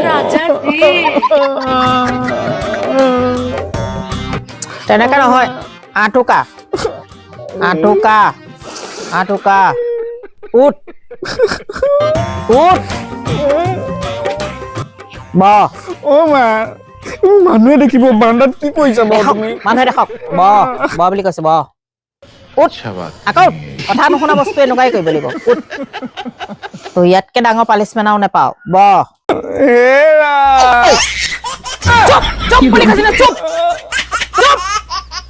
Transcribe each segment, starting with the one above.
ৰাজাজী তেনেকে নহয় আঁঠুকা আঁঠুকা আঁঠুকা উঠ উঠ ব মা মানুহে দেখিব বান্দাত কি কৰিছা বাৰু তুমি মানুহে দেখক ব ব বুলি কৈছে ব উঠ আকৌ কথা নুশুনা বস্তু এনেকুৱাই কৰিব লাগিব উঠ তো ইয়াতকে ডাঙৰ পালিচমেণ্ট আৰু নেপাও ব চুপ চুপ বুলি কৈছে না চুপ চুপ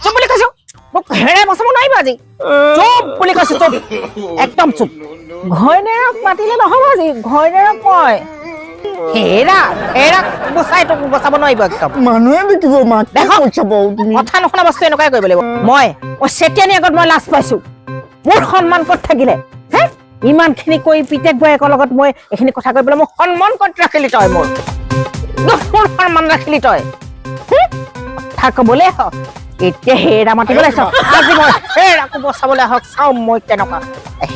চুপ বুলি কৈছো মোক হেৰে বচাব নোৱাৰিব আজি চুপ বুলি কৈছো চুপ একদম চুপ ঘৈণীয়েৰক মাতিলে নহব আজি ঘৈণীয়েৰক কয় হেৰা হেৰা বচাই তোক বচাব নোৱাৰিব একদম মানুহে দেখিব মা কি কৰিছা বাৰু তুমি কথা নুশুনা বস্তু এনেকুৱাই কৰিব লাগিব মই চেতিয়ানি আগত মই লাজ পাইছো মোৰ সন্মান ক'ত থাকিলে হে ইমানখিনি কৈ পিতেক বয়েকৰ লগত মই এইখিনি কথা কৈ পেলাই মোক সন্মান ক'ত ৰাখিলি তই মোৰ সন্মান ৰাখিলি তই কথা কবলৈ হওক এতিয়া হেৰা মাতিবলৈ চাওঁ আজি মই হেৰাকো বচাবলৈ আহক চাওঁ মই কেনেকুৱা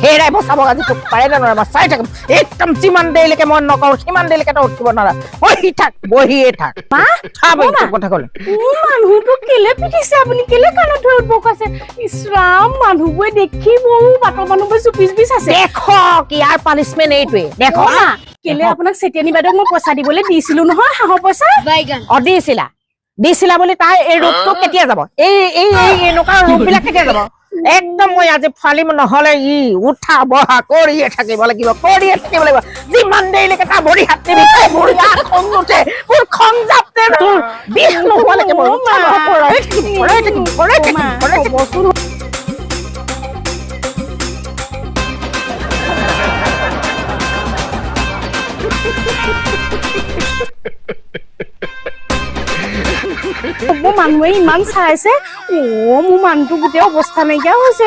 হেৰাই বচাব আজি তোক পাৰে নে নোৱাৰে মই চাই থাকিম একদম যিমান দেৰিলৈকে মই নকৰো সিমান দেৰিলৈকে তই উঠিব নোৱাৰা বহি থাক বহিয়ে থাক কথা ক'লে মানুহটো কেলে পিটিছে আপুনি কেলে কাণত ধৰি বকাইছে ইছৰাম মানুহবোৰে দেখিব বাটৰ মানুহবোৰ চুপিচ পিচ আছে দেখক ইয়াৰ পানিচমেণ্ট এইটোৱে দেখক কেলে আপোনাক চেতিয়ানি বাইদেউক মই পইচা দিবলৈ দিছিলো নহয় হাঁহৰ পইচা দিছিলা বুলি তাই এই ৰূপটো কেতিয়া যাব এই এই এনেকুৱা ৰূপবিলাক কেতিয়া যাব একদম মই আজি ফালিম নহলে ই উঠা বহা কৰিয়ে থাকিব লাগিব যিমান দেৰিলৈকে তাৰ ভৰি হাত নিবিষাই মোৰ ইয়াত খং নুঠে মোৰ খং জাপতে তোৰ বিষ নোহোৱালৈকে মই মোৰ মানুহে ইমান চাইছে মোৰ মানুহটো গোটেই অৱস্থা নাইকিয়া হৈছে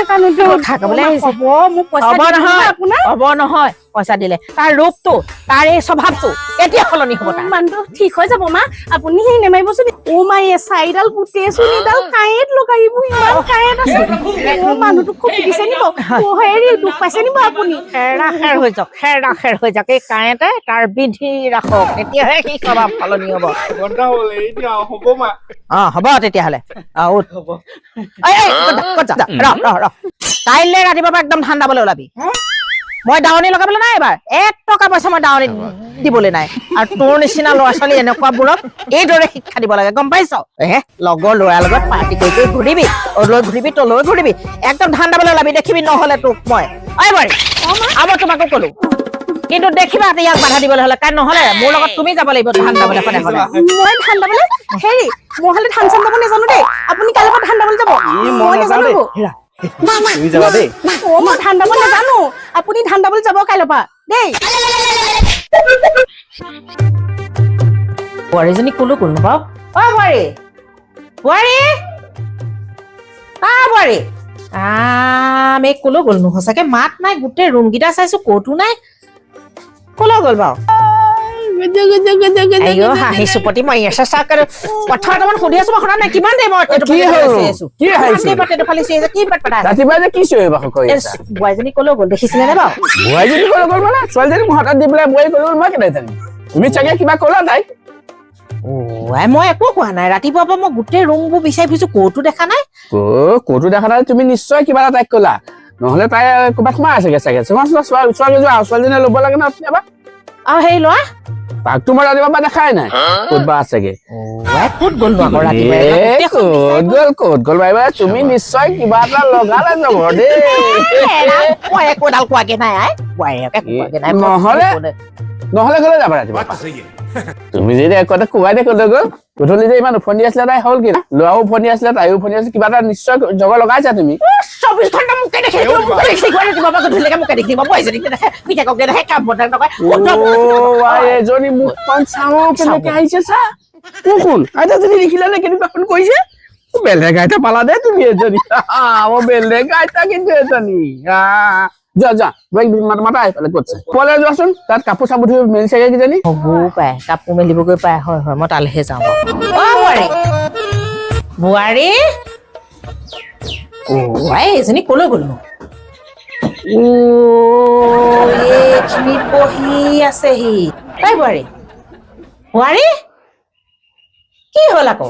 হ'ব নহয় পইচা দিলে তাৰ ৰূপটো তাৰ এই স্বভাৱটো এতিয়া সলনি হ'ব তাৰ মানুহটো ঠিক হৈ যাব মা আপুনি সেই নেমাৰিবচোন মা এই চাৰিডাল গোটেই চুলিডাল কাঁইত লগাই ইমান কাঁইত আছে মানুহটোক খুব পিটিছে নিব হেৰি দুখ পাইছে নিব আপুনি খেৰ হৈ যাওক এই কাঁইতে তাৰ বিধি ৰাখক তেতিয়াহে সি স্বভাৱ সলনি হ'ব হ'ব তেতিয়াহ'লে কাইলৈ ৰাতিপুৱা একদম ঠাণ্ডা বলে ওলাবি মই দাৱনী লগাবলৈ নাই এবাৰ 1 টকা পইচা মই দাৱনী দিবলৈ নাই আৰু তোৰ নিচিনা ল'ৰা ছোৱালী এনেকুৱাবোৰক এইদৰে শিক্ষা দিব লাগে গম পাইছ লগৰ ল'ৰাৰ লগত পাৰ্টি কৰি ঘূৰিবি অলৈ ঘূৰিবি তলৈ ঘূৰিবি একদম ঠাণ্ডা বলে ওলাবি দেখিবি নহলে তোক মই মই তোমাকো কলো কিন্তু দেখিবা ইয়াক বাধা দিবলৈ হলে কাৰণ নহলে মোৰ লগত তুমি যাব লাগিব ঠাণ্ডা বলে সদায় মই ঠাণ্ডা বলে হেৰি মই হলে ধান চান যাব নাজানো দেই আপুনি কাইলৈ পৰা ঠাণ্ডা বলে যাব মই নাজানো তুমি যাবা দেই মই ঠাণ্ডা বলে নাজানো আপুনি ঠাণ্ডা বলে যাব কাইলৈ পৰা দেই বোৱাৰীজনী কলো নাপাও বোৱাৰী আমি কলো গ'ল নো সঁচাকে মাত নাই গোটেই ৰুম কেইটা চাইছো ক'তো নাই কলৈ গ'ল বাৰু হাঁহিছো প্ৰতি মই চেষ্টা কৰি কথা এটামান সুধি আছো মই শুনা নাই কিমান দেৰি মই বোৱাৰীজনী কলৈ গ'ল দেখিছিলে নে বাৰু ছোৱালীজনী মোৰ হাতত দি পেলাই মই কলো মই কেনে জানিম তুমি চাগে কিবা ক'লা তাইক মই একো কোৱা নাই ৰাতিপুৱাৰ পৰা মই গোটেই ৰুমবোৰ বিচাৰি ফুৰিছো ক'তো দেখা নাই তুমি নিশ্চয় কিবা এটা তাইক ক'লা নহলে তাই ক'ৰবাত সোমাই আছে চাগে ছোৱালীজনী ল'ব লাগে ন এবাৰ আৰু সেই ল'ৰা তাকতো মই ৰাতিপুৱাৰ পৰা দেখাই নাই ক'তবা আছেগে ক'ত গ'ল ক'ত গ'ল বাইবা তুমি নিশ্চয় কিবা এটা লগালে যাব দেই একোডাল কোৱাকে নাই নহলে গ'লে যাবা ৰাতিপুৱা তুমি যদি একোটা কোৱাই দে ক'লে গ'ল গধূলি যে ইমান উফন্দি আছিলে তাই হ'ল কি ল'ৰাও উফন্দি আছিলে তাইও উফন্দি আছিলে কিবা এটা নিশ্চয় জগৰ লগাইছা তুমি 24 ঘণ্টা মুখে দেখি এজনী মুখখন চাও কেনেকে আহিছে চা কোন আইতা যদি দেখিলা নে কেনেকুৱা ফোন কৰিছে বেলেগ আইতা পালা দে তুমি এজনী বেলেগ আইতা কিন্তু এজনী যা মাতা আহিপালে ক'তছে পলে যোৱাচোন তাত কাপোৰ চাপোৰ ধুই মেলি চাগে কিজানি হ'বও পায় কাপোৰ মেলিবগৈ পায় হয় মই তালৈহে যাওঁ বোৱাৰী এজনী কলৈ গ'ল নো এইখিনিত বহি আছেহি তাই বোৱাৰী বোৱাৰী কি হ'ল আকৌ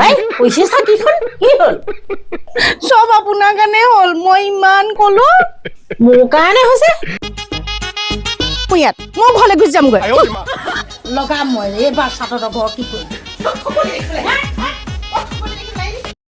আই কৈছে চাকিখন কি হ'ল চব আপোনাৰ কাৰণে হ'ল মই ইমান কলো মোৰ কাৰণে হৈছে ইয়াত মই ঘৰলৈ গুচি যামগৈ লগাম মই এইবাৰ চাদৰ ঘৰ কি কৰিম